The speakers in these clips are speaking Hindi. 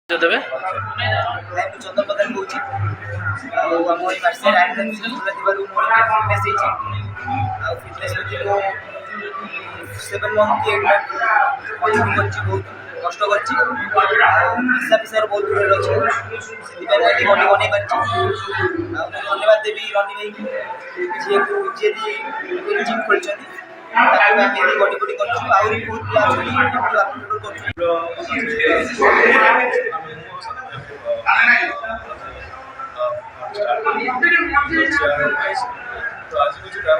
দেবে ମୁଁ ଚନ୍ଦନ ପ୍ରଧାନ କହୁଛି ଆଉ ଆମ ଏଇ ମାର୍ସିଆଲ ଆର୍ଟ ସ୍କୁଲରେ ଥିବାରୁ ମୋର ଫିଟନେସ୍ ହେଇଛି ଆଉ ଫିଟନେସ୍ ପ୍ରତି ମୁଁ 7 ମନ୍ଥ କି 8 ମନ୍ଥ କରିଛି ବହୁତ କଷ୍ଟ କରିଛି ଆଉ ପିସା ପିସାର ବହୁତ ଦୂରରେ ଅଛି ସେଥିପାଇଁ ମୁଁ ଏଠି ବଡି ବନେଇ ପାରିଛି ଆଉ ମୁଁ ଧନ୍ୟବାଦ ଦେବି ରନି ଭାଇକି ଯିଏ ଜିମ୍ ଖୋଲିଛନ୍ତି ତାକୁ ଆମେ ଏଠି ବଡି ବଡି କରୁଛୁ ଆହୁରି ବହୁତ ପିଲା ଅଛନ୍ତି କରୁଛୁ तो आज हूँ तार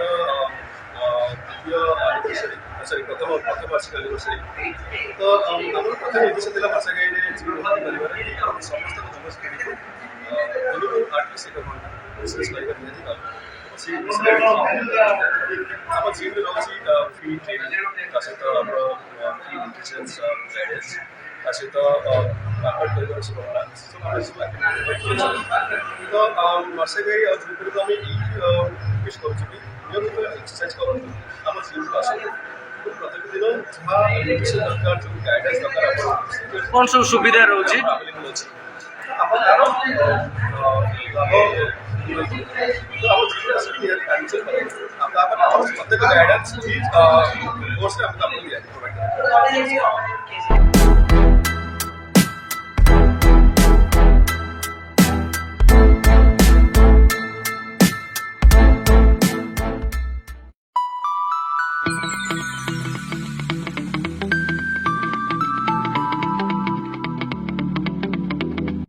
द्वितीय एनिवर्सरी सरी प्रथम वार्षिक एनिवर्सरी तो आम प्रथम उद्देश्य था भाषागाई जीवन समस्त युवक आर्टिस्ट विशेष कर निहाती आम जिम रोचे फ्री ट्रेनिंग सहित फ्री न्यूट्रिशन गाइडेंस सहित वर्कआउट कर तो मार्सेगाई आगे तो आम रिक्वेस्ट करूँ कि नियमित एक्सरसाइज करूँ आम जिम को आस प्रत्येक दिन जहाँ न्यूट्रिशन दरकार जो गाइडेंस दरकार कौन सब सुविधा रोचे अवेलेबल अच्छे आप तार लाभ तो आम जिम आसिक एडमिशन करें प्रत्येक गाइडेंस कोर्स प्रोवाइड करें।